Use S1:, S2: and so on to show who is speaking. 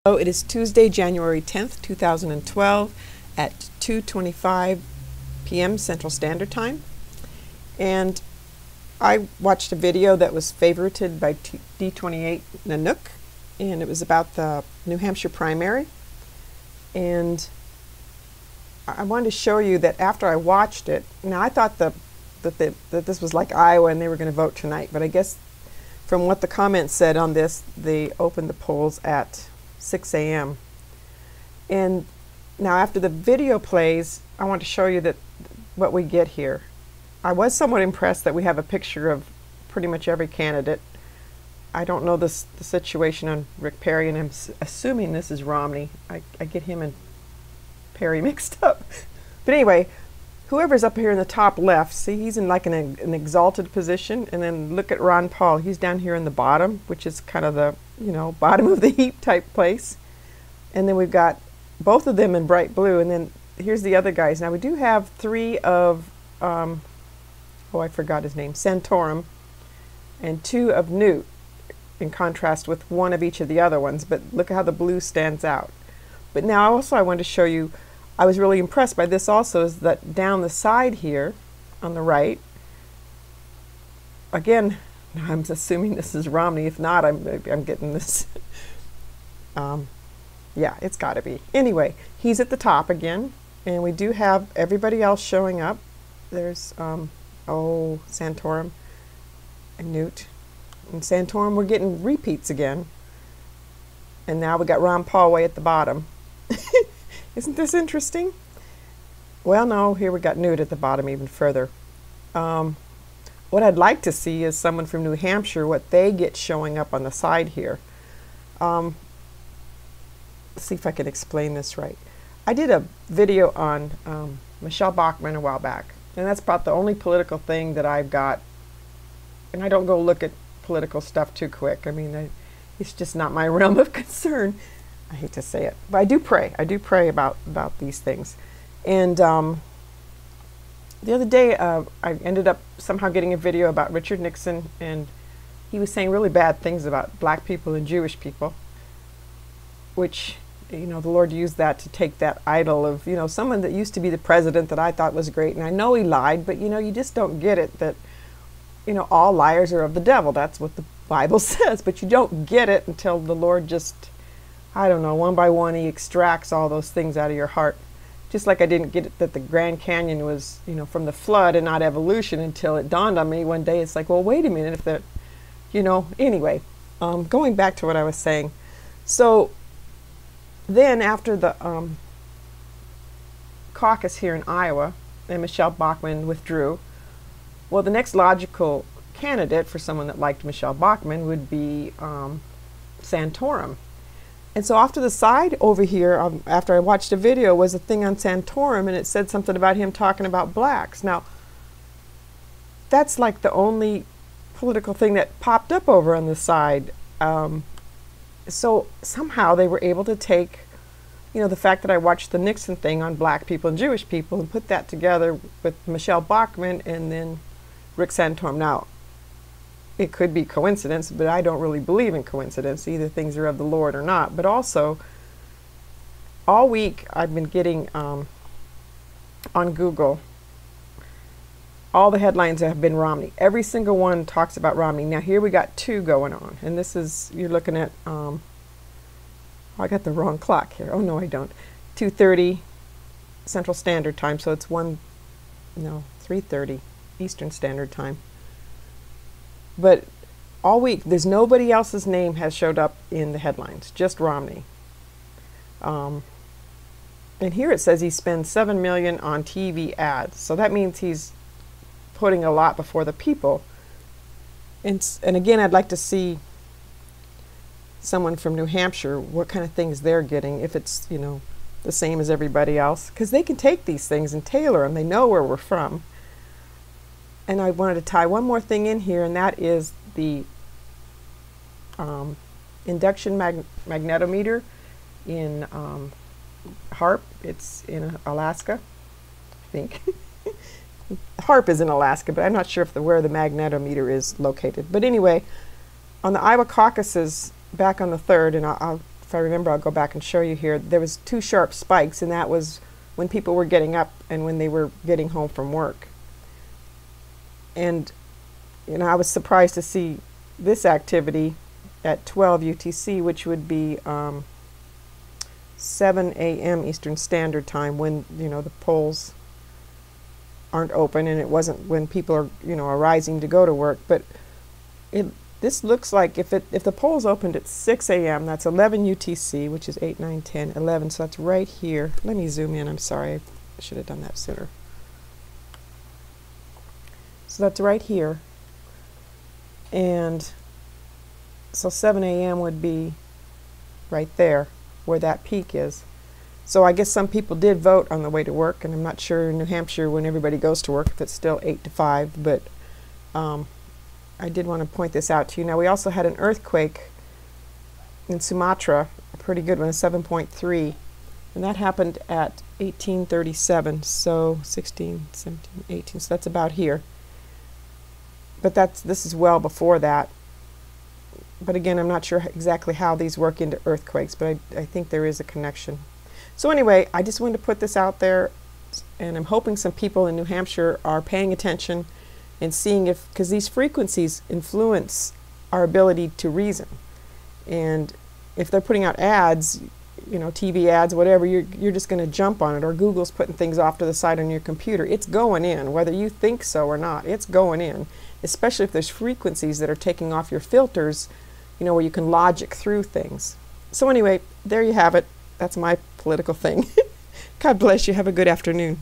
S1: So it is Tuesday, January 10th, 2012 at 2:25 p.m. Central Standard Time. And I watched a video that was favorited by D28 Nanook, and it was about the New Hampshire primary. And I wanted to show you that after I watched it, now I thought that this was like Iowa and they were going to vote tonight, but I guess from what the comments said on this, they opened the polls at 6 a.m. And now after the video plays, I want to show you that what we get here. I was somewhat impressed that we have a picture of pretty much every candidate. I don't know the situation on Rick Perry, and I'm assuming this is Romney. I get him and Perry mixed up. But anyway, whoever's up here in the top left, see, he's in like an exalted position, and then look at Ron Paul. He's down here in the bottom, which is kind of the, you know, bottom of the heap type place. And then we've got both of them in bright blue, and then here's the other guys. Now we do have three of, oh, I forgot his name, Santorum, and two of Newt, in contrast with one of each of the other ones, but look at how the blue stands out. But now also I wanted to show you, I was really impressed by this also, is that down the side here on the right, again, I'm assuming this is Romney. If not, I'm getting this. Yeah, it's got to be. Anyway, he's at the top again, and we do have everybody else showing up. There's, oh, Santorum and Newt. And Santorum, we're getting repeats again. And now we got Ron Paul way at the bottom. Isn't this interesting? Well, no, here we got Newt at the bottom even further. What I'd like to see is someone from New Hampshire, what they get showing up on the side here. Let's see if I can explain this right. I did a video on Michele Bachmann a while back, and that's about the only political thing that I've got. And I don't go look at political stuff too quick. I mean, it's just not my realm of concern. I hate to say it, but I do pray. I do pray about these things. And the other day, I ended up somehow getting a video about Richard Nixon, and he was saying really bad things about black people and Jewish people, which, you know, the Lord used that to take that idol of, you know, someone that used to be the president that I thought was great. And I know he lied, but, you know, you just don't get it that, you know, all liars are of the devil. That's what the Bible says, but you don't get it until the Lord just, I don't know, one by one, he extracts all those things out of your heart. Just like I didn't get it that the Grand Canyon was, you know, from the flood and not evolution until it dawned on me one day. It's like, well, wait a minute, if that, you know, anyway, going back to what I was saying. So then after the caucus here in Iowa, and Michele Bachmann withdrew, well, the next logical candidate for someone that liked Michele Bachmann would be Santorum. And so off to the side over here, after I watched a video, was a thing on Santorum, and it said something about him talking about blacks. Now, that's like the only political thing that popped up over on the side. So somehow they were able to take, you know, the fact that I watched the Nixon thing on black people and Jewish people and put that together with Michele Bachmann and then Rick Santorum. Now, it could be coincidence, but I don't really believe in coincidence. Either things are of the Lord or not. But also, all week I've been getting on Google, all the headlines have been Romney. Every single one talks about Romney. Now here we got two going on, and this is, you're looking at, oh, I got the wrong clock here. Oh no, I don't. 2:30 Central Standard Time, so it's 3:30 Eastern Standard Time. But all week, there's nobody else's name has showed up in the headlines, just Romney. And here it says he spends $7 million on TV ads. So that means he's putting a lot before the people. And again, I'd like to see someone from New Hampshire, what kind of things they're getting, if it's, you know, the same as everybody else. Because they can take these things and tailor them. They know where we're from. And I wanted to tie one more thing in here, and that is the Induction Magnetometer in HAARP. It's in Alaska, I think. HAARP is in Alaska, but I'm not sure if where the magnetometer is located. But anyway, on the Iowa caucuses back on the 3rd, and I'll if I remember, I'll go back and show you here. There was 2 sharp spikes, and that was when people were getting up and when they were getting home from work. And you know, I was surprised to see this activity at 12 UTC, which would be 7 a.m. Eastern Standard Time, when you know the polls aren't open, and it wasn't when people are, you know, arising to go to work. But this looks like if the polls opened at 6 a.m., that's 11 UTC, which is 8, 9, 10, 11. So that's right here. Let me zoom in. I'm sorry, I should have done that sooner. So that's right here. And so 7 a.m. would be right there where that peak is. So I guess some people did vote on the way to work, and I'm not sure in New Hampshire when everybody goes to work if it's still 8 to 5, but I did want to point this out to you. Now, we also had an earthquake in Sumatra, a pretty good one, a 7.3, and that happened at 1837, so 16, 17, 18, so that's about here. But this is well before that. But again, I'm not sure exactly how these work into earthquakes, but I think there is a connection. So anyway, I just wanted to put this out there, and I'm hoping some people in New Hampshire are paying attention and seeing if, because these frequencies influence our ability to reason. And if they're putting out ads, you know, TV ads, whatever, you're just going to jump on it, or Google's putting things off to the side on your computer. It's going in, whether you think so or not. It's going in, especially if there's frequencies that are taking off your filters, you know, where you can logic through things. So anyway, there you have it. That's my political thing. God bless you. Have a good afternoon.